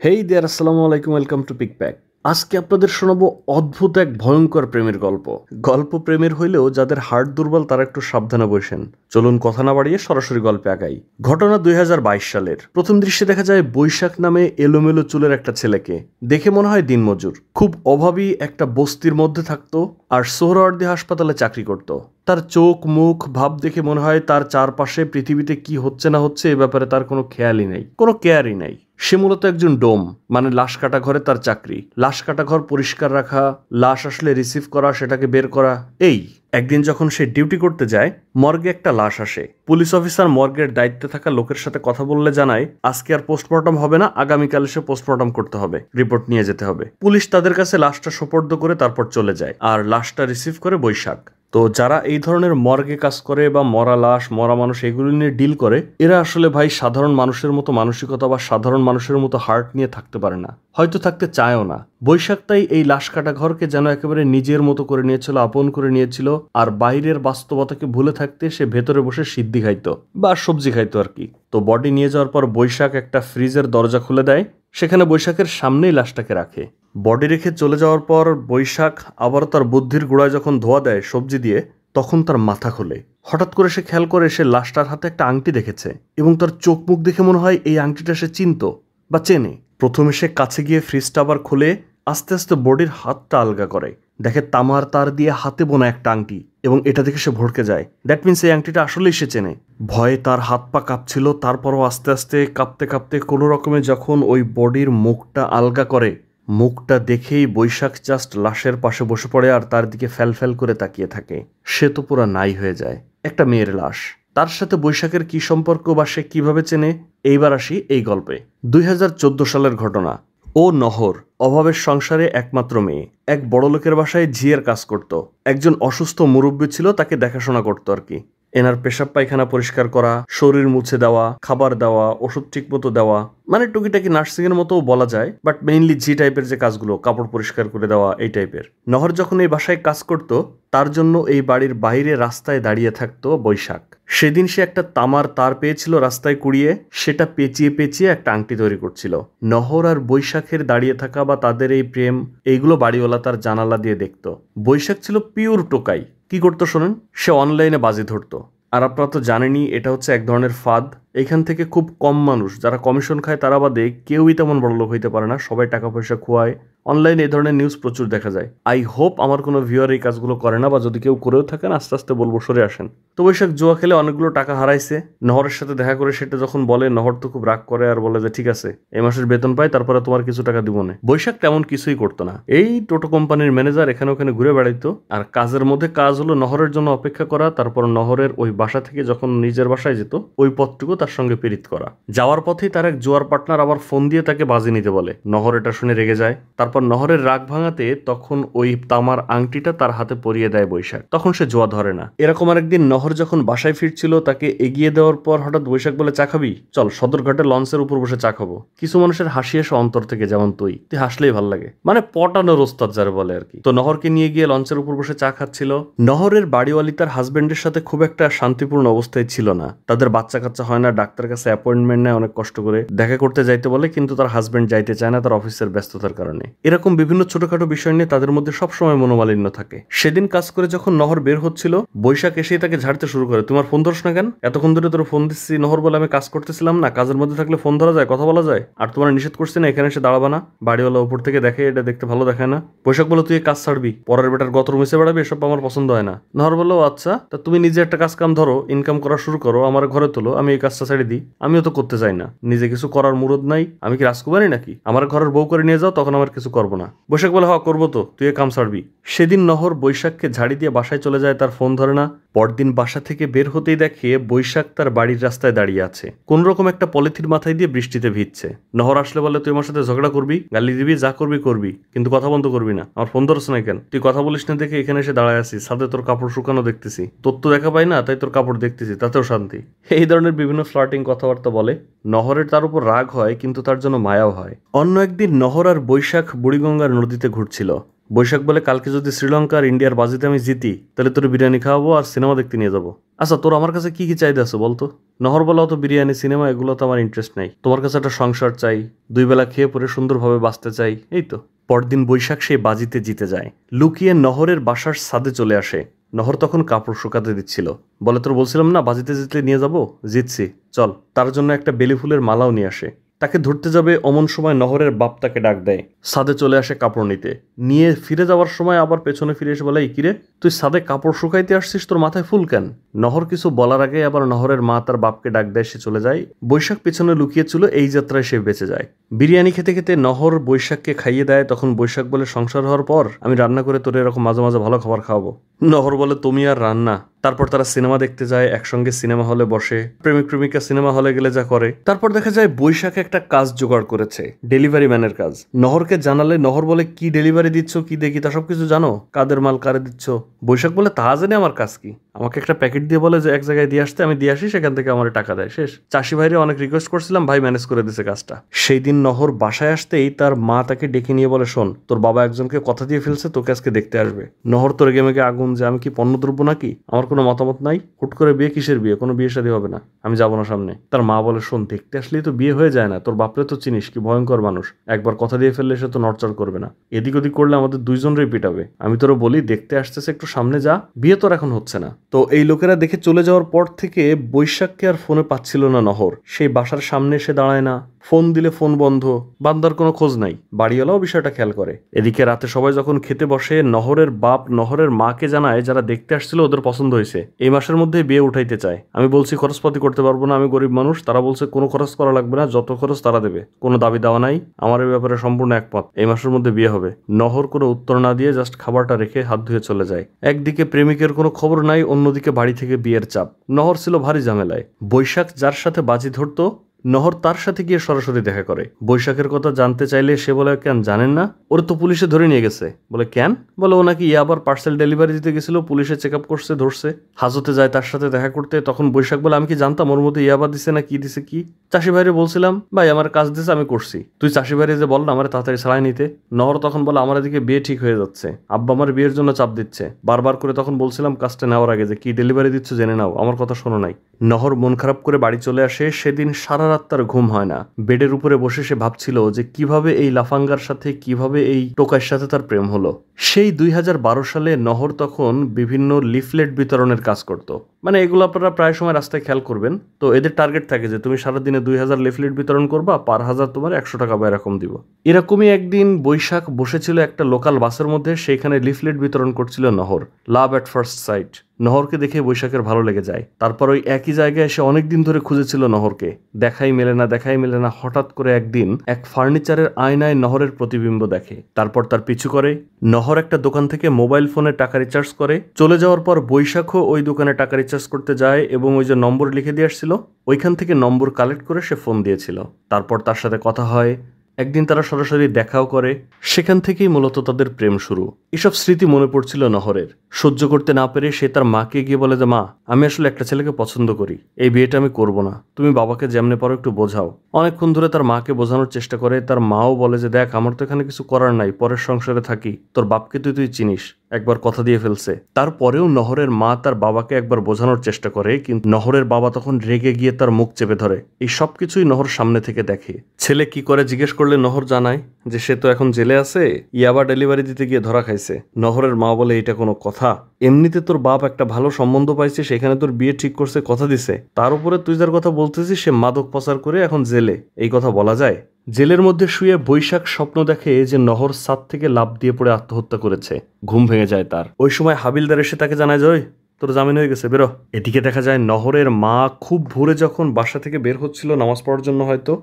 হেই দেয়ার, আসসালামু আলাইকুম, welcome to পিকপ্যাক। আজকে আপনাদের শোনাবো অদ্ভুত এক ভয়ঙ্কর প্রেমের গল্প। গল্প প্রেমের হইলেও যাদের হার্ট দুর্বল তারা একটু সাবধানে বসেন। চলুন কথা না বাড়িয়ে সরাসরি গল্পে আগাই। ঘটনা 2022 সালের। প্রথম দৃশ্যে দেখা যায় বৈশাখ নামে এলোমেলো চুলের একটা ছেলেকে। দেখে মনে হয় দিনমজুর, খুব অভাবী একটা বস্তির মধ্যে থাকতো আর সোহরাওয়ার্দী হাসপাতালে চাকরি করত। তার চোখ মুখ ভাব দেখে মনে হয় তার চারপাশে পৃথিবীতে কি হচ্ছে না হচ্ছে এ ব্যাপারে তার কোনো খেয়ালই নেই, কোনো কেয়ারই নাই। সে মূলত একজন ডোম, মানে লাশ কাটা ঘরে তার চাকরি। লাশ কাটা ঘর পরিষ্কার রাখা, লাশ আসলে রিসিভ করা, সেটাকে বের করা। এই একদিন যখন সে ডিউটি করতে যায়, মর্গে একটা লাশ আসে। পুলিশ অফিসার মর্গের দায়িত্বে থাকা লোকের সাথে কথা বললে জানায় আজকে আর পোস্টমর্টম হবে না, আগামীকাল এসে পোস্টমর্টম করতে হবে, রিপোর্ট নিয়ে যেতে হবে। পুলিশ তাদের কাছে লাশটা সোপর্দ করে তারপর চলে যায়, আর লাশটা রিসিভ করে বৈশাখ। তো যারা এই ধরনের মর্গে কাজ করে বা মরা লাশ মরা মানুষ এগুলো নিয়ে ডিল করে, এরা আসলে ভাই সাধারণ মানুষের মতো মানসিকতা বা সাধারণ মানুষের মতো হার্ট নিয়ে থাকতে পারে না, হয়তো থাকতে চায়ও না। বৈশাখ তাই এই লাশ কাটা ঘরকে যেন একেবারে নিজের মতো করে নিয়েছিল, আপন করে নিয়েছিল। আর বাইরের বাস্তবতাকে ভুলে থাকতে সে ভেতরে বসে সিদ্ধি খাইতো বা সবজি খাইতো আর কি। তো বডি নিয়ে যাওয়ার পর বৈশাখ একটা ফ্রিজের দরজা খুলে দেয়, সেখানে বৈশাখের সামনেই লাশটাকে রাখে। বডি রেখে চলে যাওয়ার পর বৈশাখ আবার তার বুদ্ধির গোড়ায় যখন ধোয়া দেয় সবজি দিয়ে, তখন তার মাথা খোলে। হঠাৎ করে সে খেয়াল করে সে লাশটার হাতে একটা আংটি দেখেছে, এবং তার চোখ মুখ দেখে মনে হয় এই আংটিটা সে চিনতো বা চেনে। প্রথমে সে কাছে গিয়ে ফ্রিজটা আবার খুলে আস্তে আস্তে বডির হাতটা আলগা করে, দেখে তামার তার দিয়ে হাতে বোনা একটা আংটি, এবং এটা দেখে সে ভড়কে যায়। দ্যাট মিনস এই আংটিটা আসলেই সে চেনে। ভয়ে তার হাত পা কাঁপছিল, তারপরও আস্তে আস্তে কাঁপতে কাঁপতে কোনো রকমে যখন ওই বডির মুখটা আলগা করে, মুখটা দেখেই বৈশাখ জাস্ট লাশের পাশে বসে পড়ে আর তার দিকে ফ্যাল করে তাকিয়ে থাকে। সে তো পুরা নাই হয়ে যায়, একটা মেয়ের লাশ। তার সাথে বৈশাখের কি সম্পর্ক বা সে কিভাবে চেনে, এইবার আসি এই গল্পে। 2014 সালের ঘটনা। ও নহর, অভাবের সংসারে একমাত্র মেয়ে, এক বড়লোকের বাসায় ঝিয়ের কাজ করত। একজন অসুস্থ মুরব্বী ছিল, তাকে দেখাশোনা করতো আর কি। এনার পেশাব পায়খানা পরিষ্কার করা, শরীর মুছে দেওয়া, খাবার দেওয়া, ওষুধ ঠিক মতো দেওয়া, মানে টুকিটাকি নার্সিং এর মতো বলা যায়, বাট মেইনলি জি টাইপের যে কাজগুলো, কাপড় পরিষ্কার করে দেওয়া, এই টাইপের। নহর যখন এই বাসায় কাজ করত, তার জন্য এই বাড়ির বাইরে রাস্তায় দাঁড়িয়ে থাকতো বৈশাখ। সেদিন সে একটা তামার তার পেয়েছিল রাস্তায় কুড়িয়ে, সেটা পেঁচিয়ে পেঁচিয়ে একটা আংটি তৈরি করছিল। নহর আর বৈশাখের দাঁড়িয়ে থাকা বা তাদের এই প্রেম, এইগুলো বাড়িওয়ালা তার জানালা দিয়ে দেখতো। বৈশাখ ছিল পিওর টোকাই। কি করতো শোনেন, সে অনলাইনে বাজি ধরতো। আর আপনারা তো জানেনই এটা হচ্ছে এক ধরনের ফাঁদ। এখান থেকে খুব কম মানুষ, যারা কমিশন খায় তারা বাদে কেউই তেমন বড়লোক হইতে পারে না, সবাই টাকা পয়সা খোয়ায়। অনলাইনে এই ধরনের নিউজ প্রচুর দেখা যায়। আই হোপ আমার কোনো ভিউয়ার এই কাজগুলো করে না, বা যদি কেউ করেও থাকেন আস্তে আস্তে বলবো সরে আসেন। তো বৈশাখ জুয়া খেলে অনেকগুলো টাকা হারাইছে। নহরের সাথে দেখা করে সেটা যখন বলে, নহর তো খুব রাগ করে আর বলে যে ঠিক আছে, এই মাসের বেতন পাই, তারপরে তোমার কিছু টাকা দিব না। বৈশাখ তেমন কিছুই করতো না, এই টোটো কোম্পানির ম্যানেজার, এখানে ওখানে ঘুরে বেড়াইতো। আর কাজের মধ্যে কাজ হলো নহরের জন্য অপেক্ষা করা, তারপর নহরের ওই বাসা থেকে যখন নিজের বাসায় যেত ওই পথটুকু তার সঙ্গে পীড়িত করা। যাওয়ার পথেই তার এক জুয়ার পার্টনার আবার ফোন দিয়ে তাকে বাজি নিতে বলে। নহর এটা শুনে রেগে যায়। তারপর নহরের রাগ ভাঙাতে তখন ওই তামার আংটিটা তার হাতে পরিয়ে দেয় বৈশাখ। তখন সে জুয়া ধরে না। এরকম আরেকদিন নহর যখন বাসায় ফিরছিল, তাকে এগিয়ে দেওয়ার পর হঠাৎ বৈশাখ বলে, চা খাবি? চল সদরঘাটে লঞ্চের উপর বসে চা খাবো। কিছু মানুষের হাসি আসে অন্তর থেকে, যেমন তুই হাসলেই ভাল লাগে, মানে পটানোর ওস্তাদ যারা বলে আর কি। তো নহরকে নিয়ে গিয়ে লঞ্চের উপর বসে চা খাচ্ছিল। নহরের বাড়িওয়ালি তার হাজবেন্ডের সাথে খুব একটা শান্তিপূর্ণ অবস্থায় ছিল না। তাদের বাচ্চা কাচ্চা হয় না, ডাক্তার কাছে অ্যাপয়েন্টমেন্ট নেয় অনেক কষ্ট করে, দেখা করতে যাইতে বলে, কিন্তু তার হাজবেন্ড যাইতে চায় না তার অফিসের ব্যস্ততার কারণে। এরকম বিভিন্ন ছোটখাটো বিষয় নিয়ে তাদের মধ্যে সবসময় মনোমালিন্য থাকে। সেদিন কাজ করে যখন নহর বের হচ্ছিল, বৈশাখ এসেই তাকে ঝাড়তে শুরু করে, তোমার ফোন ধরছ না কেন? এতক্ষণ ধরে তোর ফোন দিচ্ছি। নহর বলে, আমি কাজ করতেছিলাম না, কাজের মধ্যে থাকলে ফোন ধরা যায়, কথা বলা যায়, আর তোমার নিষেধ করছি না এখানে এসে দাঁড়াবা না? বাড়িওয়ালা উপর থেকে দেখে, এটা দেখতে ভালো দেখায় না। বৈশাখ বলে, তুই কাজ ছাড়বি, পরের বেটার গতর মিশে বেড়াবি, এসব আমার পছন্দ হয় না। নহর বললো, আচ্ছা তা তুমি নিজে একটা কাজ কাম ধরো, ইনকাম করা শুরু করো, আমার ঘরে তোলো, আমি এই কাজটা ছেড়ে দিই। আমিও তো করতে চাই না, নিজে কিছু করার মুরদ নাই, আমি কি রাজকুমারী নাকি? আমার ঘরের বউ করে নিয়ে যাও, তখন আমার কিছু করবো না। বৈশাখ বলে, হ্যাঁ করবো তো, তুই কাম ছাড়বি। সেদিন নহর বৈশাখকে ঝাড়ি দিয়ে বাসায় চলে যায়, তার ফোন ধরে না। পরদিন বাসা থেকে বের হতেই দেখে বৈশাখ তার বাড়ির রাস্তায় দাঁড়িয়ে আছে, কোন রকম একটা পলিথিন মাথায় দিয়ে বৃষ্টিতে ভিজছে। নহর আসলে বলে, তুই আমার সাথে ঝগড়া করবি, গালি দিবি, যা করবি করবি, কিন্তু কথা বন্ধ করবি না। আমার ফোন ধরছ না কেন? তুই কথা বলিস না দেখে এখানে এসে দাঁড়ায় আছিস, সাথে তোর কাপড় শুকানো দেখতেছি, তোর তো দেখা পাই না, তাই তোর কাপড় দেখতেছি, তাতেও শান্তি। এই ধরনের বিভিন্ন ফ্লার্টিং কথাবার্তা বলে। নহরের তার উপর রাগ হয়, কিন্তু তার জন্য মায়াও হয়। অন্য একদিন নহর আর বৈশাখ বুড়িগঙ্গার নদীতে ঘুরছিল। বৈশাখ বলে কালকে যদি শ্রীলঙ্কা আর ইন্ডিয়ার বাজিতে আমি জিতি তাহলে তোর বিরিয়ানি খাওয়াবো আর সিনেমা দেখতে নিয়ে যাবো। আচ্ছা তোর আমার কাছে কি কি চাইতে আছে বলতো? নহর বলা অত বিরিয়ানি সিনেমা এগুলো তো আমার ইন্টারেস্ট নাই, তোমার কাছে একটা সংসার চাই, 2 বেলা খেয়ে পরে সুন্দরভাবে বাঁচতে চাই, এই তো। পরদিন বৈশাখ সেই বাজিতে জিতে যায়, লুকিয়ে নহরের বাসার ছাদে চলে আসে। নহর তখন কাপড় শুকাতে দিচ্ছিল। বলে তোর বলছিলাম না বাজিতে জিতলে নিয়ে যাবো, জিতছি চল। তার জন্য একটা বেলি ফুলের মালাও নিয়ে আসে। তাকে ধরতে যাবে অমন সময় নহরের বাপ তাকে ডাক দেয়। ছাদে চলে আসে কাপড় নিতে, নিয়ে ফিরে যাওয়ার সময় আবার পেছনে ফিরে এসে বলে, এই কিরে তুই ছাদে কাপড় শুকাইতে আসছিস, তোর মাথায় ফুল কেন? নহর কিছু বলার আগে আবার নহরের মা তার বাপকে ডাক দেয়, সে চলে যায়। বৈশাখ পেছনে লুকিয়েছিল, এই যাত্রায় সে বেঁচে যায়। বিরিয়ানি খেতে খেতে নহর বৈশাখকে খাইয়ে দেয়। তখন বৈশাখ বলে, সংসার হওয়ার পর আমি রান্না করে তোর এরকম মাঝে মাঝে ভালো খাবার খাওয়াবো। নহর বলে, তুমি আর রান্না। তারপর তারা সিনেমা দেখতে যায়, একসঙ্গে সিনেমা হলে বসে। প্রেমিক প্রেমিকা সিনেমা হলে গেলে যা করে। তারপর দেখা যায় বৈশাখ একটা কাজ জোগাড় করেছে, ডেলিভারি ম্যানের কাজ। নহরকে জানালে নহর বলে, কি ডেলিভারি দিচ্ছ, কি দেখি তা সবকিছু জানো, কাদের মাল কারে দিচ্ছ? বৈশাখ বলে, তা জানে আমার কাজ কি, আমাকে একটা প্যাকেট দিয়ে বলে যে এক জায়গায় দিয়ে আসতে, আমি দিয়ে আসি, সেখান থেকে আমার টাকা দেয়, শেষ। চাষি ভাইরে অনেক রিকোয়েস্ট করছিলাম, ভাই ম্যানেজ করে দিছে কাজটা। সেই দিন নহর বাসায় আসতেই তার মা তাকে ডেকে নিয়ে বলে, শোন তোর বাবা একজনকে কথা দিয়ে ফেলছে, তোকে আজকে দেখতে আসবে। নহর তোর গেমেকে আগুন, যে আমি কি পণ্যদ্রব্য নাকি, আমার কোনো মতামত নাই, হুট করে বিয়ে কিসের বিয়ে, কোনো বিয়ে শাদী হবে না, আমি যাবো না সামনে। তার মা বলে, শোন দেখতে আসলেই তো বিয়ে হয়ে যায় না, তোর বাপরে তো চিনিস কি ভয়ঙ্কর মানুষ, একবার কথা দিয়ে ফেললে সে তো নড়চড় করবে না, এদিক ওদিক করলে আমাদের দুইজনেরই পিটাবে। আমি তোর বলি দেখতে আসতেছে, একটু সামনে যা, বিয়ে তোর এখন হচ্ছে না। তো এই লোকেরা দেখে চলে যাওয়ার পর থেকে বৈশাখকে আর ফোনে পাচ্ছিল না নহর। সেই বাসার সামনে এসে দাঁড়ায় না, ফোন দিলে ফোন বন্ধ, বান্দার কোনো খোঁজ নাই। বাড়িওয়ালাও বিষয়টা খেয়াল করে। এদিকে রাতে সবাই যখন খেতে বসে, নহরের বাপ নহরের মাকে জানায় যারা দেখতে আসছিল ওদের পছন্দ হয়েছে, এই মাসের মধ্যে বিয়ে উঠাইতে চায়। আমি বলছি খরচপাতি করতে পারবো না, আমি গরিব মানুষ। তারা বলছে কোনো খরচ করা লাগবে না, যত খরচ তারা দেবে, কোনো দাবি দেওয়া নাই, আমার এই ব্যাপারে সম্পূর্ণ একমত, এই মাসের মধ্যে বিয়ে হবে। নহর কোনো উত্তর না দিয়ে জাস্ট খাবারটা রেখে হাত ধুয়ে চলে যায়। একদিকে প্রেমিকের কোনো খবর নাই, অন্যদিকে বাড়ি থেকে বিয়ের চাপ। নহর ছিল ভারী ঝামেলায়। বৈশাখ যার সাথে বাজি ধরতো, নহর তার সাথে গিয়ে সরাসরি দেখা করে। বৈশাখের কথা জানতে চাইলে সে বলে, কেন জানেন না, ওরে তো পুলিশে ধরে নিয়ে গেছে। বলে কেন? বলে ও নাকি আবার পার্সেল ডেলিভারি দিতে গেছিল, পুলিশে চেক আপ করছে, ধরছে। হাজতে যায় তার সাথে দেখা করতে। তখন বৈশাখ বলে, আমি কি জানতাম ওর মধ্যে ইয়াবা দিছে না কি দিছে কি? চাষি ভাইরে বলছিলাম, ভাই আমার কাজ দিছে আমি করছি, তুই চাষি ভাইরে যে বল না আমার তাড়াতাড়ি ছাড়াই নিতে। নহর তখন বলে, আমার এদিকে বিয়ে ঠিক হয়ে যাচ্ছে, আব্বা আমার বিয়ের জন্য চাপ দিচ্ছে বারবার করে। তখন বলছিলাম কাজটা নেওয়ার আগে যে কি ডেলিভারি দিচ্ছ জেনে নাও, আমার কথা শোনো নাই। নহর মন খারাপ করে বাড়ি চলে আসে। সেদিন সারা রাত তার ঘুম হয় না। বেডের উপরে বসে সে ভাবছিল যে কিভাবে এই লাফাঙ্গার সাথে, কিভাবে এই টোকাইয়ের সাথে তার প্রেম হলো। সেই 2012 সালে নহর তখন বিভিন্ন লিফলেট বিতরণের কাজ করত। মানে এগুলো আপনারা প্রায় সময় রাস্তায় খেয়াল করবেন। তো এদের টার্গেট থাকে যে তুমি সারাদিনে 2000 লিফলেট বিতরণ করবা, পার হাজার তোমার 100 টাকা বা এরকম দিব। এরকমই একদিন বৈশাখ বসেছিল একটা লোকাল বাসের মধ্যে, সেইখানে লিফলেট বিতরণ করছিল নহর। লাভ এট ফার্স্ট সাইট। নহরকে দেখে বৈশাখের ভালো লেগে যায়। তারপর ওই একই জায়গায় এসে অনেকদিন ধরে খুঁজেছিল নহরকে, দেখাই মেলে না, দেখাই মেলে না। হঠাৎ করে একদিন এক ফার্নিচারের আয়নায় নহরের প্রতিবিম্ব দেখে। তারপর তার পিছু করে। নহর একটা দোকান থেকে মোবাইল ফোনে টাকা রিচার্জ করে। চলে যাওয়ার পর বৈশাখও ওই দোকানে টাকা রিচার্জ করতে যায় এবং ওই যে নম্বর লিখে দিয়ে আসছিল ওইখান থেকে নম্বর কালেক্ট করে সে ফোন দিয়েছিল। তারপর তার সাথে কথা হয়, একদিন তারা সরাসরি দেখাও করে। সেখান থেকেই মূলত তাদের প্রেম শুরু। এসব স্মৃতি মনে পড়ছিল নহরের। সহ্য করতে না পেরে সে তার মাকে গিয়ে বলে যে, মা আমি আসলে একটা ছেলেকে পছন্দ করি, এই বিয়েটা আমি করব না, তুমি বাবাকে যেমনে পারো একটু বোঝাও। অনেকক্ষণ ধরে তার মাকে বোঝানোর চেষ্টা করে। তার মাও বলে যে, দেখ আমার তো এখানে কিছু করার নাই, পরের সংসারে থাকি, তোর বাপকে তুই চিনিস, একবার কথা দিয়ে ফেলছে। তারপরেও নহরের মা তার বাবাকে একবার বোঝানোর চেষ্টা করে, কিন্তু নহরের বাবা তখন রেগে গিয়ে তার মুখ চেপে ধরে। এই সব কিছুই নহর সামনে থেকে দেখে। ছেলে কি করে জিজ্ঞেস করলে নহর জানায় যে সে তো এখন জেলে আছে, ইয়াবা ডেলিভারি দিতে গিয়ে ধরা খাইছে। নহরের মা বলে, এটা কোনো কথা? এমনিতে তোর বাপ একটা ভালো সম্বন্ধ পাইছে, সেখানে তোর বিয়ে ঠিক করছে, কথা দিছে, তার উপরে তুই যার কথা বলতেছিস সে মাদক পাচার করে এখন জেলে, এই কথা বলা যায়? জেলের মধ্যে শুয়ে বৈশাখ স্বপ্ন দেখে যে নহর ছাদ থেকে লাফ দিয়ে পড়ে আত্মহত্যা করেছে। ঘুম ভেঙে যায় তার। ওই সময় হাবিলদার এসে তাকে জানায়, জয় তোর জামিন হয়ে গেছে, বেরো। এদিকে দেখা যায় নহরের মা খুব ভোরে যখন বাসা থেকে বের হচ্ছিল নামাজ পড়ার জন্য, হয়তো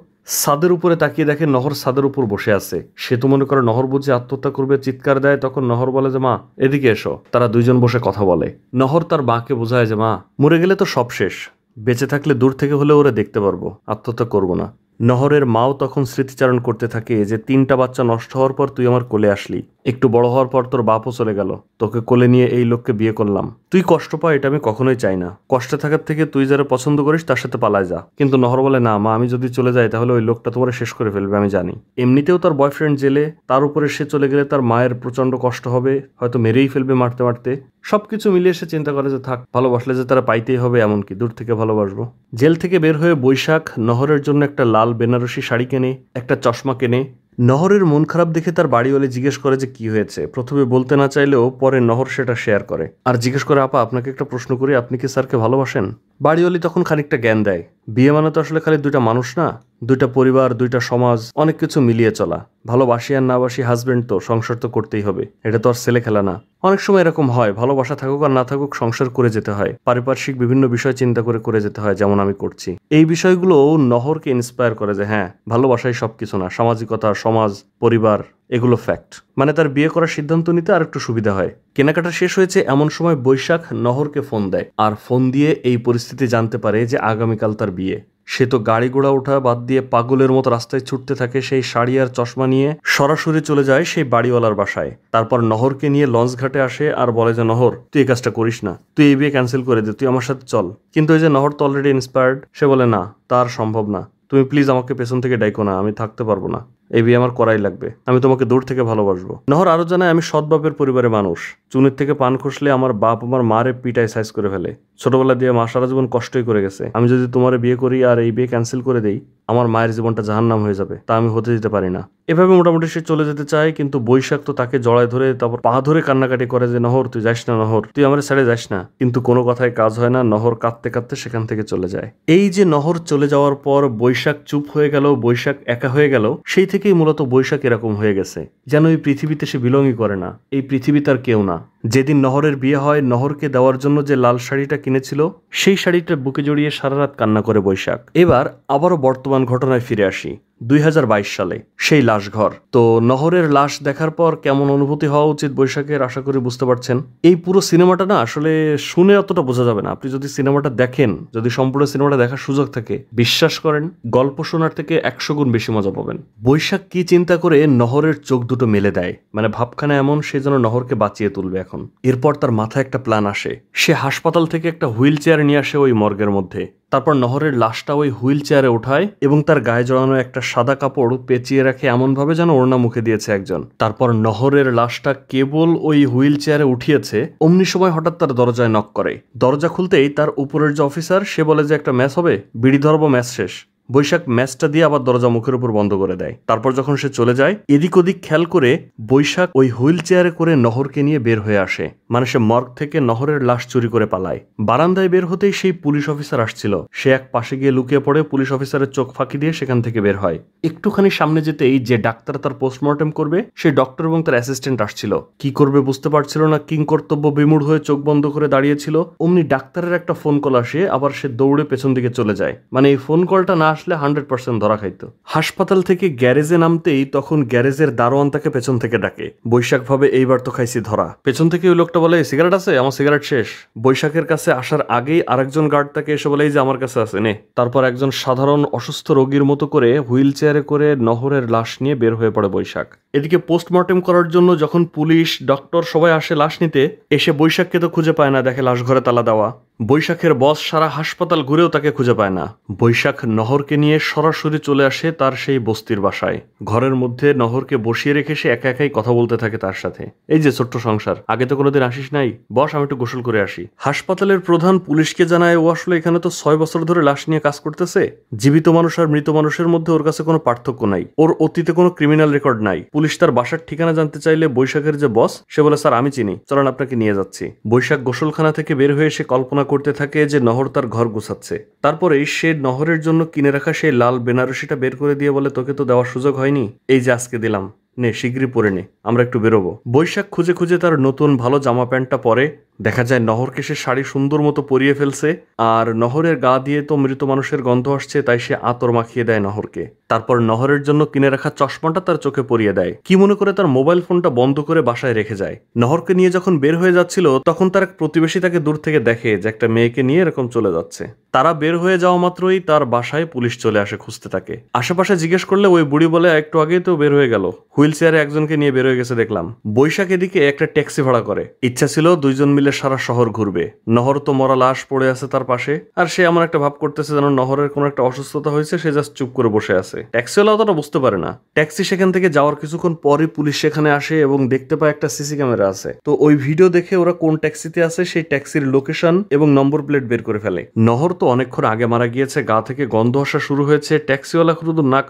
ছাদের উপরে তাকিয়ে দেখে নহর ছাদের উপর বসে আছে। সে তো মনে করে নহর বুঝে আত্মহত্যা করবে, চিৎকার দেয়। তখন নহর বলে যে, মা এদিকে এসো। তারা দুইজন বসে কথা বলে। নহর তার মাকে বোঝায় যে, মা মরে গেলে তো সব শেষ, বেঁচে থাকলে দূর থেকে হলে ওরা দেখতে পারবো, আত্মহত্যা করবো না। নহরের মাও তখন স্মৃতিচারণ করতে থাকে যে 3টা বাচ্চা নষ্ট হওয়ার পর তুই আমার কোলে আসলি, একটু বড় হওয়ার পর তোর বাপও চলে গেল, তোকে কোলে নিয়ে এই লোককে বিয়ে করলাম, তুই কষ্ট পা এটা আমি কখনোই চাই না, কষ্টে থাকার থেকে তুই যারা পছন্দ করিস তার সাথে পালায় যা। কিন্তু নহর বলে না মা, আমি যদি চলে যাই তাহলে ওই লোকটা তোমার শেষ করে ফেলবে, আমি জানি। এমনিতেও তার বয়ফ্রেন্ড জেলে, তার উপরে সে চলে গেলে তার মায়ের প্রচন্ড কষ্ট হবে, হয়তো মেরেই ফেলবে মারতে মারতে। সবকিছু মিলিয়ে সে চিন্তা করে যে থাক, ভালোবাসলে যে তারা পাইতেই হবে এমনকি দূর থেকে ভালোবাসবো। জেল থেকে বের হয়ে বৈশাখ নহরের জন্য একটা লাল বেনারসি শাড়ি কেনে, একটা চশমা কেনে। নহরের মন খারাপ দেখে তার বাড়িওয়ালি জিজ্ঞেস করে যে কি হয়েছে। প্রথমে বলতে না চাইলেও পরে নহর সেটা শেয়ার করে আর জিজ্ঞেস করে আপা আপনাকে একটা প্রশ্ন করি, আপনি কি স্যারকে ভালোবাসেন? বাড়িওয়ালি তখন খানিকটা জ্ঞান দেয়, বিয়ে মানে তো আসলে খালি দুইটা মানুষ না, দুইটা পরিবার, দুইটা সমাজ, অনেক কিছু মিলিয়ে চলা। ভালোবাসি আর না বাসি হাজবেন্ড তো, সংসার তো করতেই হবে, এটা তো আর ছেলে খেলা না। অনেক সময় এরকম হয়, ভালোবাসা থাকুক আর না থাকুক সংসার করে যেতে হয়, পারিপার্শ্বিক বিভিন্ন বিষয় চিন্তা করে করে যেতে হয়, যেমন আমি করছি। এই বিষয়গুলো নহরকে ইন্সপায়ার করে যে হ্যাঁ, ভালোবাসাই সবকিছু না, সামাজিকতা, সমাজ, পরিবার, এগুলো ফ্যাক্ট। মানে তার বিয়ে করার সিদ্ধান্ত নিতে আর একটু সুবিধা হয়। কেনাকাটা শেষ হয়েছে এমন সময় বৈশাখ নহরকে ফোন দেয় আর ফোন দিয়ে এই পরিস্থিতি জানতে পারে যে আগামীকাল তার বিয়ে। সে তো গাড়ি ঘোড়া ওঠা বাদ দিয়ে পাগলের মতো রাস্তায় ছুটতে থাকে, সেই শাড়ি আর চশমা নিয়ে সরাসরি চলে যায় সেই বাড়িওয়ালার বাসায়। তারপর নহরকে নিয়ে লঞ্চ ঘাটে আসে আর বলে যে নহর, তুই এই কাজটা করিস না, তুই এই বিয়ে ক্যান্সেল করে দে, তুই আমার সাথে চল। কিন্তু এই যে নহর তো অলরেডি ইন্সপায়ার্ড, সে বলে না, তার সম্ভব না, তুমি প্লিজ আমাকে পেছন থেকে ডাইকো না, আমি থাকতে পারবো না, এই বিয়ে আমার করাই লাগবে, আমি তোমাকে দূর থেকে ভালোবাসবো। নহর আরো জানায় আমি সৎ বাপের পরিবারের মানুষ, চুনির থেকে পান খসলে আমার বাপ আমার মারে পিটায় সাইজ করে ফেলে, ছোটবেলা দিয়ে মা সারা জীবন কষ্টই করে গেছে, আমি যদি তোমার বিয়ে করি আর এই বিয়ে ক্যান্সেল করে দেই, আমার মায়ের জীবনটা জাহান্নাম হয়ে যাবে, তা আমি হতে দিতে পারি না। এভাবে মোটামুটি সে চলে যেতে চায়, কিন্তু বৈশাখ তো তাকে জড়ায় ধরে তারপর পা ধরে কান্নাকাটি করে যে নহর তুই যাস না, নহর তুই আমার ছেড়ে যাস না। কিন্তু কোনো কথায় কাজ হয় না, নহর কাঁদতে কাঁদতে সেখান থেকে চলে যায়। এই যে নহর চলে যাওয়ার পর বৈশাখ চুপ হয়ে গেল, বৈশাখ একা হয়ে গেল, সেই থেকেই মূলত বৈশাখ এরকম হয়ে গেছে, যেন এই পৃথিবীতে সে বিলংই করে না, এই পৃথিবী তার কেউ না। যেদিন নহরের বিয়ে হয়, নহরকে দেওয়ার জন্য যে লাল শাড়িটা কিনেছিল সেই শাড়িটা বুকে জড়িয়ে সারা রাত কান্না করে বৈশাখ। এবার আবারও বর্তমান ঘটনায় ফিরে আসি, 2022 সালে সেই লাশঘর। তো নহরের লাশ দেখার পর কেমন অনুভূতি হওয়া উচিত বৈশাখের, আশা করি বুঝতে পারছেন। এই পুরো সিনেমাটা না আসলে শুনে অতটা বোঝা যাবে না, আপনি যদি সিনেমাটা দেখেন, যদি সম্পূর্ণ সিনেমাটা দেখার সুযোগ থাকে, বিশ্বাস করেন গল্প শোনার থেকে 100 গুণ বেশি মজা পাবেন। বৈশাখ কি চিন্তা করে নহরের চোখ দুটো মেলে দেয়, মানে ভাবখানা এমন সে যেন নহরকে বাঁচিয়ে তুলবে এখন। এরপর তার মাথায় একটা প্ল্যান আসে, সে হাসপাতাল থেকে একটা হুইল চেয়ার নিয়ে আসে ওই মর্গের মধ্যে, তারপর নহরের লাশটা ওই হুইল চেয়ারে ওঠায় এবং তার গায়ে জড়ানো একটা সাদা কাপড় পেঁচিয়ে রাখে এমন ভাবে যেন ওড়না মুখে দিয়েছে একজন। তারপর নহরের লাশটা কেবল ওই হুইল চেয়ারে উঠিয়েছে, অমনি সময় হঠাৎ তার দরজায় নক করে। দরজা খুলতেই তার উপরের যে অফিসার সে বলে যে একটা ম্যাচ হবে, বিড়ি ধরবো, ম্যাচ শেষ। বৈশাখ ম্যাচটা দিয়ে আবার দরজা মুখের উপর বন্ধ করে দেয়। তারপর যখন সে চলে যায়, এদিক ওদিক খেয়াল করে বৈশাখ ওই হুইল চেয়ারে করে নহরকে নিয়ে বের হয়ে আসে, মানে সে মর্গ থেকে নহরের লাশ চুরি করে পালায়। বারান্দায় বের হতেই সেই পুলিশ অফিসার আসছিল, সে এক পাশে গিয়ে লুকিয়ে পড়ে, পুলিশ অফিসারের চোখ ফাঁকি দিয়ে সেখান থেকে বের হয়। একটুখানি সামনে যেতেই যে ডাক্তার তার পোস্টমর্টেম করবে, সেই ডক্টর এবং তার অ্যাসিস্ট্যান্ট আসছিল। কি করবে বুঝতে পারছিল না, কিং কর্তব্য বিমূঢ় হয়ে চোখ বন্ধ করে দাঁড়িয়েছিল। অমনি ডাক্তারের একটা ফোন কল আসে, আবার সে দৌড়ে পেছন দিকে চলে যায়, মানে এই ফোন কলটা না আসলে 100% ধরা খাইতো। হাসপাতাল থেকে গ্যারেজে নামতেই তখন গ্যারেজের দারোয়ান তাকে পেছন থেকে ডাকে। বৈশাখ ভাবে এইবার তো খাইছি ধরা। পেছন থেকে ওই লোকটা বলে সিগারেট আছে, আমার সিগারেট শেষ। বৈশাখের কাছে আসার আগেই আরেকজন গার্ড তাকে এসে বলে যে আমার কাছে আছে নে। তারপর একজন সাধারণ অসুস্থ রোগীর মতো করে হুইল চেয়ারে করে নহরের লাশ নিয়ে বের হয়ে পড়ে বৈশাখ। এদিকে পোস্টমর্টেম করার জন্য যখন পুলিশ, ডক্টর সবাই আসে লাশ নিতে, এসে বৈশাখকে তো খুঁজে পায় না, দেখে লাশ ঘরে তালা দেওয়া। বৈশাখের বস সারা হাসপাতাল ঘুরেও তাকে খুঁজে পায় না। বৈশাখ নহরকে নিয়ে সরাসরি চলে আসে তার সেই বস্তির বাসায়। ঘরের মধ্যে নহরকে বসিয়ে রেখে সে একা একাই কথা বলতে থাকে তার সাথে। এই যে ছোট্ট সংসার, আগে তো কোনোদিন আসিস নাই, বস আমি একটু গোসল করে আসি। হাসপাতালের প্রধান পুলিশকে জানায় ও আসলে এখানে তো 6 বছর ধরে লাশ নিয়ে কাজ করতেছে, জীবিত মানুষ আর মৃত মানুষের মধ্যে ওর কাছে কোনো পার্থক্য নাই, ওর অতীতে কোনো ক্রিমিনাল রেকর্ড নাই। পুলিশ তার বাসার ঠিকানা জানতে চাইলে বৈশাখের যে বস সে বলে স্যার আমি চিনি, চলেন আপনাকে নিয়ে যাচ্ছি। বৈশাখ গোসলখানা থেকে বের হয়ে সে কল্পনা করতে থাকে যে নহর তার ঘর গুছাচ্ছে। তারপরেই সে নহরের জন্য কিনে রাখা সেই লাল বেনারসিটা বের করে দিয়ে বলে তোকে তো দেওয়ার সুযোগ হয়নি, এই যে আজকে দিলাম, নে শিগগিরই পরে নে, আমরা একটু বেরোবো। বৈশাখ খুঁজে খুঁজে তার নতুন ভালো জামা প্যান্টটা পরে। দেখা যায় নহরকে সে শাড়ি সুন্দর মতো পরিয়ে ফেলছে, আর নহরের গা দিয়ে তো মৃত মানুষের গন্ধ আসছে, তাই সে আতর মাখিয়ে দেয় নহরকে। তারপর নহরের জন্য কিনে রাখা চশমাটা তার চোখে পরিয়ে দেয়। কি মনে করে তার মোবাইল ফোনটা বন্ধ করে বাসায় রেখে যায়। নহরকে নিয়ে যখন বের হয়ে যাচ্ছিল তখন তার এক প্রতিবেশী তাকে দূর থেকে দেখে যে একটা মেয়েকে নিয়ে এরকম চলে যাচ্ছে। তারা বের হয়ে যাওয়া মাত্রই তার বাসায় পুলিশ চলে আসে খুঁজতে থাকে। আশেপাশে জিজ্ঞেস করলে ওই বুড়ি বলে একটু আগেই তো বের হয়ে গেল, হুইল চেয়ারে একজনকে নিয়ে বের হয়ে গেছে দেখলাম। বৈশাখ এদিকে একটা ট্যাক্সি ভাড়া করে। ইচ্ছা ছিল দুইজন মিলে সারা শহর ঘুরবে। নহর তো মরা লাশ পড়ে আছে তার পাশে, আর সে এমন একটা ভাব করতেছে যেন নহরের কোনো একটা অসুস্থতা হয়েছে, সে জাস্ট চুপ করে বসে আছে। ট্যাক্সিওয়ালা অতটা বুঝতে পারে না। ট্যাক্সি সেখান থেকে যাওয়ার কিছুক্ষণ পরই পুলিশ সেখানে আসে এবং দেখতে পায় একটা সিসি ক্যামেরা আছে। তো ওই ভিডিও দেখে ওরা কোন ট্যাক্সিতে আছে সেই ট্যাক্সির লোকেশন এবং নম্বর প্লেট বের করে ফেলে। নহর তো অনেকক্ষণ আগে মারা গিয়েছে, গা থেকে গন্ধ আসা শুরু হয়েছে। ট্যাক্সিওয়ালা শুধু নাক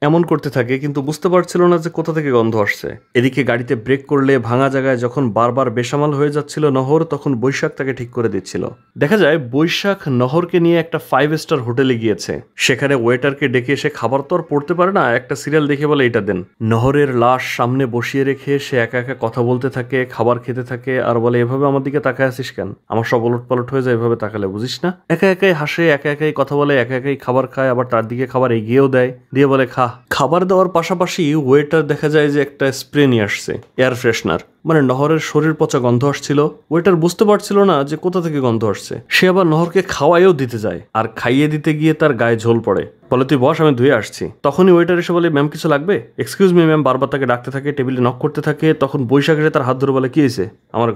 এমন করতে থাকে, কিন্তু বুঝতে পারছিল না যে কোথা থেকে গন্ধ আসছে। এদিকে গাড়িতে ব্রেক করলে ভাঙা জায়গায় যখন বারবার বেসামাল হয়ে যাচ্ছিল নহর, তখন বৈশাখ তাকে ঠিক করে দিচ্ছিল। দেখা যায় বৈশাখ নহরকে নিয়ে একটা 5 স্টার হোটেলে গিয়েছে। সেখানে ওয়েটারকে ডেকে এসে খাবার তো আর পড়তে পারে না, একটা সিরিয়াল দেখে বলে এটা দেন। নহরের লাশ সামনে বসিয়ে রেখে সে একা একা কথা বলতে থাকে, খাবার খেতে থাকে, আর বলে এভাবে আমার দিকে তাকায় আছিস কেন, আমার সব ওলট পালট হয়ে যায় এভাবে তাকালে, বুঝিস না। একা একাই হাসে, একা একাই কথা বলে, একা একাই খাবার খায়, আবার তার দিকে খাবার এগিয়েও দেয়, দিয়ে বলে খা। খাবার দেওয়ার পাশাপাশি ওয়েটার দেখা যায় যে একটা স্প্রে নিয়ে আসছে, এয়ার ফ্রেশনার। মানে নহরের শরীর পচা গন্ধ আসছিল। ওয়েটার বুঝতে পারছিল না যে কোথা থেকে গন্ধ আসছে। সে আবার নহরকে খাওয়াইও দিতে যায়, আর খাইয়ে দিতে গিয়ে তার গায়ে ঝোল পড়ে। বলে তুই বস, আমি ধুয়ে আসছি। তখনই ওয়েটার এসে বলে ম্যাম কিছু লাগবে, এক্সকিউজ মি ম্যাম, বারবার তাকে ডাকতে থাকে, টেবিলে নক করতে থাকে। তখন বৈশাখ এসে তার হাত ধরে বলে কি হয়েছে আমার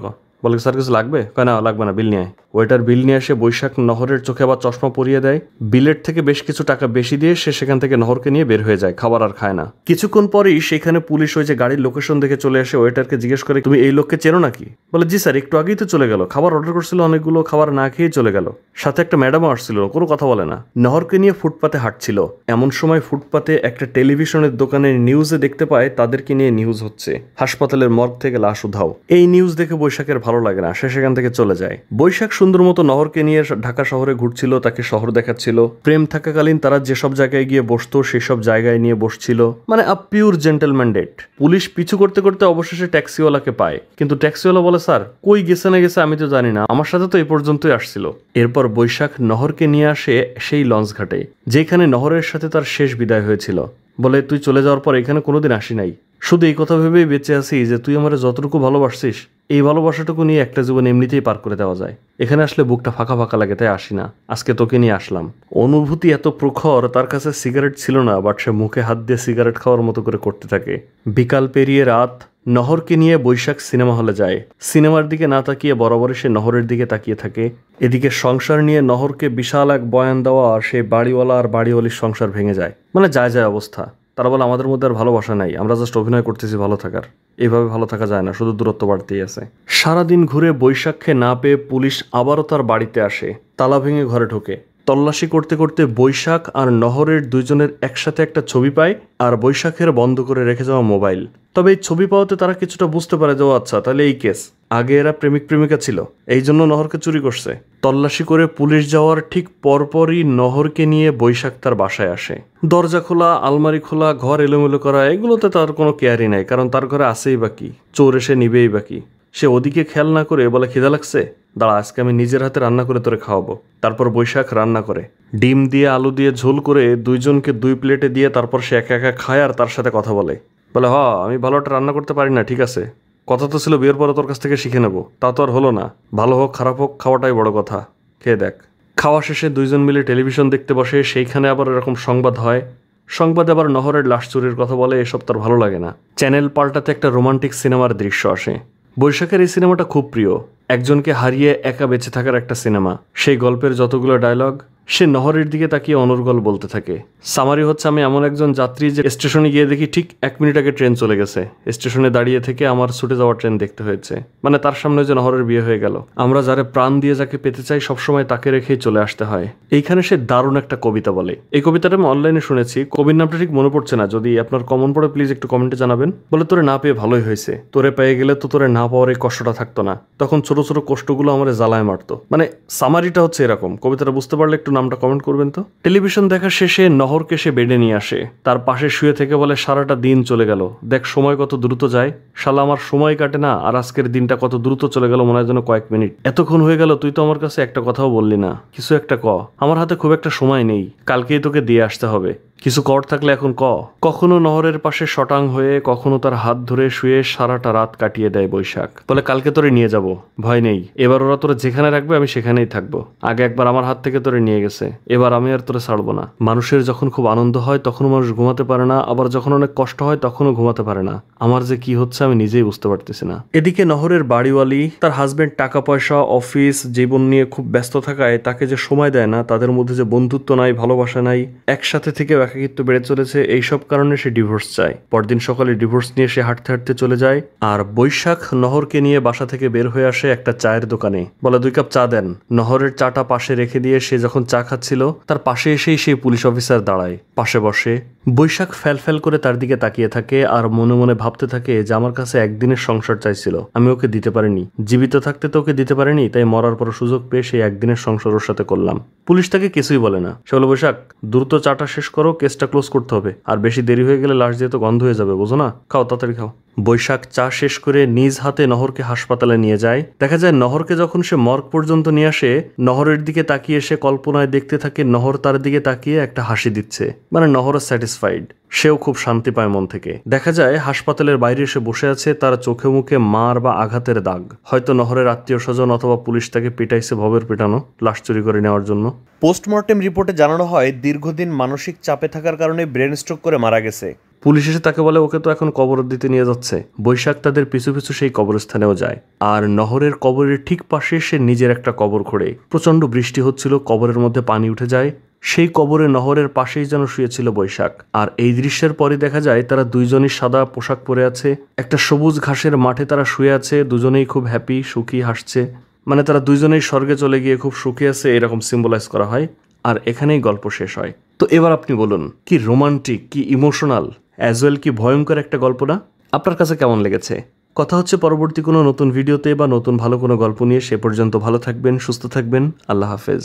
বলে স্যার কিছু লাগবে, কয় না লাগবে না, বিল নিয়ে আয়। ওয়েটার বিল নিয়ে এসে বৈশাখ নহরের চোখে আবার চশমা পরিয়ে দেয়। বিলের থেকে বেশ কিছু টাকা বেশি দিয়ে সে সেখান থেকে নহরকে নিয়ে বের হয়ে যায়, খাবার আর খায় না। কিছুক্ষণ পরেই সেখানে পুলিশ ওই যে গাড়ির লোকেশন দেখে চলে আসে। ওয়েটারকে জিজ্ঞেস করে তুমি এই লোককে চেনো নাকি? বলে জি স্যার, একটু আগেই তো চলে গেল, খাবার অর্ডার করছিল অনেকগুলো, খাবার না খেয়েই চলে গেল, সাথে একটা ম্যাডামও আসছিল, কোনো কথা বলে না। নহরকে নিয়ে ফুটপাতে হাঁটছিল, এমন সময় ফুটপাতে একটা টেলিভিশনের দোকানের নিউজে দেখতে পায় তাদেরকে নিয়ে নিউজ হচ্ছে, হাসপাতালের মর্গ থেকে লাশ উধাও। এই নিউজ দেখে বৈশাখের ভালো লাগে না, সে সেখান থেকে চলে যায়। বৈশাখ সুন্দর মতো নহরকে নিয়ে ঢাকা শহরে ঘুরছিল, তাকে শহর দেখাচ্ছিল। প্রেম থাকাকালীন তারা যেসব জায়গায় গিয়ে বসতো সেসব জায়গায় নিয়ে বসছিল, মানে a pure gentleman date. Police পিছু করতে করতে অবশেষে ট্যাক্সিওয়ালাকে পায়, কিন্তু ট্যাক্সিওয়ালা বলে স্যার কই গেছে না গেছে আমি তো জানি না, আমার সাথে তো এই পর্যন্তই আসছিল। এরপর বৈশাখ নহরকে নিয়ে আসে সেই লঞ্চ ঘাটে, যেখানে নহরের সাথে তার শেষ বিদায় হয়েছিল। বলে তুই চলে যাওয়ার পর এখানে কোনোদিন আসি নাই, শুধু এই কথা ভেবেই বেঁচে আছি যে তুই আমার যতটুকু ভালোবাসছিস এই ভালোবাসাটুকু নিয়ে একটা জীবন এমনিতেই পার করে দেওয়া যায়। এখানে আসলে বুকটা ফাঁকা ফাঁকা লাগে, তাই আসি না, আজকে তোকে নিয়ে আসলাম। অনুভূতি এত প্রখর, তার কাছে সিগারেট ছিল না, বাট সে মুখে হাত দিয়ে সিগারেট খাওয়ার মতো করে করতে থাকে। বিকাল পেরিয়ে রাত, নহরকে নিয়ে বৈশাখ সিনেমা হলে যায়। সিনেমার দিকে না তাকিয়ে বরাবরই সে নহরের দিকে তাকিয়ে থাকে। এদিকে সংসার নিয়ে নহরকে বিশাল এক বয়ান দেওয়া, আর সেই বাড়িওয়ালা আর বাড়িওয়ালির সংসার ভেঙে যায়, মানে যায় যায় অবস্থা। তারা বলে আমাদের মধ্যে আর ভালোবাসা নাই, আমরা জাস্ট অভিনয় করতেছি ভালো থাকার। এইভাবে ভালো থাকা যায় না, শুধু দূরত্ব বাড়তেই আছে। সারাদিন ঘুরে বৈশাখকে না পেয়ে পুলিশ আবারও তার বাড়িতে আসে, তালা ভেঙে ঘরে ঢোকে। তল্লাশি করতে করতে বৈশাখ আর নহরের দুইজনের একসাথে একটা ছবি পায়, আর বৈশাখের বন্ধ করে রেখে যাওয়া মোবাইল। তবে এই ছবি পাওয়াতে তারা কিছুটা বুঝতে পারে যে আচ্ছা তাহলে এই কেস, আগে এরা প্রেমিক প্রেমিকা ছিল, এই জন্য নহরকে চুরি করছে। তল্লাশি করে পুলিশ যাওয়ার ঠিক পরপরই নহরকে নিয়ে বৈশাখ তার বাসায় আসে। দরজা খোলা, আলমারি খোলা, ঘর এলোমেলো করা, এগুলোতে তার কোনো কেয়ারই নাই, কারণ তার ঘরে আসেই বাকি, চোর এসে নিবেই বাকি। সে ওদিকে খেয়াল না করে বলে খিদা লাগছে, দাঁড়া আজকে আমি নিজের হাতে রান্না করে তোরে খাওয়াবো। তারপর বৈশাখ রান্না করে, ডিম দিয়ে আলু দিয়ে ঝোল করে দুইজনকে 2 প্লেটে দিয়ে তারপর সে একা একা খায় আর তার সাথে কথা বলে। বলে আমি ভালো একটা রান্না করতে পারি না, ঠিক আছে, কথা তো ছিল বিয়ের পরে তোর কাছ থেকে শিখে নেবো, তা তো আর হলো না। ভালো হোক খারাপ হোক, খাওয়াটাই বড় কথা, খেয়ে দেখ। খাওয়া শেষে দুইজন মিলে টেলিভিশন দেখতে বসে, সেইখানে আবার এরকম সংবাদ হয়। সংবাদে আবার নহরের লাশ চুরির কথা বলে, এসব তার ভালো লাগে না। চ্যানেল পাল্টাতে একটা রোমান্টিক সিনেমার দৃশ্য আসে। বৈশাখের এই সিনেমাটা খুব প্রিয়, একজনকে হারিয়ে একা বেঁচে থাকার একটা সিনেমা। সেই গল্পের যতগুলো ডায়লগ সে নহরের দিকে তাকিয়ে অনর্গল বলতে থাকে। সামারি হচ্ছে, আমি এমন একজন যাত্রী যে স্টেশনে গিয়ে দেখি ঠিক 1 মিনিট আগে ট্রেন চলে গেছে, স্টেশনে দাঁড়িয়ে থেকে আমার ছুটে যাওয়ার ট্রেন দেখতে হয়েছে। মানে তার সামনে যে নহরের বিয়ে হয়ে গেল, আমরা যারে প্রাণ দিয়ে যাকে পেতে চাই সবসময় তাকে রেখেই চলে আসতে হয়। এইখানে সে দারুণ একটা কবিতা বলে। এই কবিতাটা আমি অনলাইনে শুনেছি, কবির নামটা ঠিক মনে পড়ছে না, যদি আপনার কমন পড়ে প্লিজ একটু কমেন্টে জানাবেন। বলে তোরে না পেয়ে ভালোই হয়েছে, তোরে পেয়ে গেলে তো তোরে না পাওয়ার এই কষ্টটা থাকতো না, তখন ছোট ছোট কষ্টগুলো আমার জ্বালায় মারতো। মানে সামারিটা হচ্ছে এরকম, কবিতাটা বুঝতে পারলে একটু নামটা কমেন্ট করবেন তো। টেলিভিশন দেখা শেষে নহরকে সে বেডে নিয়ে আসে, তার পাশে শুয়ে থেকে বলে সারাটা দিন চলে গেল, দেখ সময় কত দ্রুত যায়, শালা আমার সময় কাটে না, আর আজকের দিনটা কত দ্রুত চলে গেল মনে হয় যেন কয়েক মিনিট। এতক্ষণ হয়ে গেল তুই তো আমার কাছে একটা কথাও বললি না, কিছু একটা ক। আমার হাতে খুব একটা সময় নেই, কালকেই তোকে দিয়ে আসতে হবে, কিছু কর থাকলে এখন ক। কখনো নহরের পাশে শটাং হয়ে কখনো তার হাত ধরে শুয়ে সারাটা রাত কাটিয়ে দেয় বৈশাখ। বলে কালকে তোরে নিয়ে যাব, ভয় নেই, এবার ওরা তোরা যেখানে রাখবে আমি সেখানেই থাকবো, আগে একবার আমার হাত থেকে তোরে নিয়ে গেছে, এবার আমি আর তোরে ছাড়বো না। মানুষের যখন খুব আনন্দ হয় তখনও মানুষ ঘুমাতে পারে না, আবার যখন অনেক কষ্ট হয় তখনও ঘুমাতে পারে না। আমার যে কি হচ্ছে আমি নিজেই বুঝতে পারতেছি না। এদিকে নহরের বাড়িওয়ালি, তার হাজবেন্ড টাকা পয়সা অফিস জীবন নিয়ে খুব ব্যস্ত থাকায় তাকে যে সময় দেয় না, তাদের মধ্যে যে বন্ধুত্ব নাই, ভালোবাসা নাই, একসাথে থেকে একাকিত্ব বেড়ে চলেছে, এইসব কারণে সে ডিভোর্স চায়। পরদিন সকালে ডিভোর্স নিয়ে সে হাঁটতে হাঁটতে চলে যায়, আর বৈশাখ নহরকে নিয়ে বাসা থেকে বের হয়ে আসে একটা চায়ের দোকানে। বলে 2 কাপ চা দেন। নহরের চাটা পাশে রেখে দিয়ে সে যখন চা খাচ্ছিল তার পাশে এসেই সেই পুলিশ অফিসার দাঁড়ায়, পাশে বসে। বৈশাখ ফ্যাল করে তার দিকে তাকিয়ে থাকে আর মনে মনে ভাবতে থাকে যে আমার কাছে একদিনের সংসার চাইছিল, আমি ওকে দিতে পারিনি, জীবিত থাকতে তো ওকে দিতে পারিনি, তাই মরার পর সুযোগ পেয়ে সেই একদিনের সংসার ওর সাথে করলাম। পুলিশ তাকে কিছুই বলে না, সে বলে বৈশাখ দ্রুত চাটা শেষ করো, কেসটা ক্লোজ করতে হবে, আর বেশি দেরি হয়ে গেলে লাশ দিয়ে তো গন্ধ হয়ে যাবে, বোঝো না, খাও তাড়াতাড়ি খাও। বৈশাখ চা শেষ করে নিজ হাতে নহরকে হাসপাতালে নিয়ে যায়। দেখা যায় নহরকে যখন সে মর্গ পর্যন্ত নিয়ে আসে, নহরের দিকে তাকিয়ে সে কল্পনায় দেখতে থাকে নহর তার দিকে তাকিয়ে একটা হাসি দিচ্ছে, মানে নহরও স্যাটিসফাইড, সেও খুব শান্তি পায় মন থেকে। দেখা যায় হাসপাতালের বাইরে এসে বসে আছে, তার চোখে মুখে মার বা আঘাতের দাগ, হয়তো নহরের আত্মীয় স্বজন অথবা পুলিশ তাকে পিটাইছে ভবের পিটানো, লাশ চুরি করে নেওয়ার জন্য। পোস্টমর্টেম রিপোর্টে জানানো হয় দীর্ঘদিন মানসিক চাপে থাকার কারণে ব্রেন স্ট্রোক করে মারা গেছে। পুলিশ এসে তাকে বলে ওকে তো এখন কবর দিতে নিয়ে যাচ্ছে। বৈশাখ তাদের পিছু পিছু সেই কবরস্থানেও যায়, আর নহরের কবরের ঠিক পাশে সে নিজের একটা কবর খোঁড়ে। প্রচন্ড বৃষ্টি হচ্ছিল, কবরের মধ্যে পানি উঠে যায়, সেই কবরে নহরের পাশেই যেন শুয়েছিল বৈশাখ। আর এই দৃশ্যের পরে দেখা যায় তারা দুইজনই সাদা পোশাক পরে আছে, একটা সবুজ ঘাসের মাঠে তারা শুয়ে আছে, দুজনেই খুব হ্যাপি, সুখী, হাসছে, মানে তারা দুইজনেই স্বর্গে চলে গিয়ে খুব সুখী আছে, এরকম সিম্বলাইজ করা হয়। আর এখানেই গল্প শেষ হয়। তো এবার আপনি বলুন, কি রোমান্টিক, কি ইমোশনাল, অ্যাজ ওয়েল কি ভয়ঙ্কর একটা গল্প না? আপনার কাছে কেমন লেগেছে? কথা হচ্ছে পরবর্তী কোনো নতুন ভিডিওতে বা নতুন ভালো কোনো গল্প নিয়ে। সে পর্যন্ত ভালো থাকবেন, সুস্থ থাকবেন, আল্লাহ হাফেজ।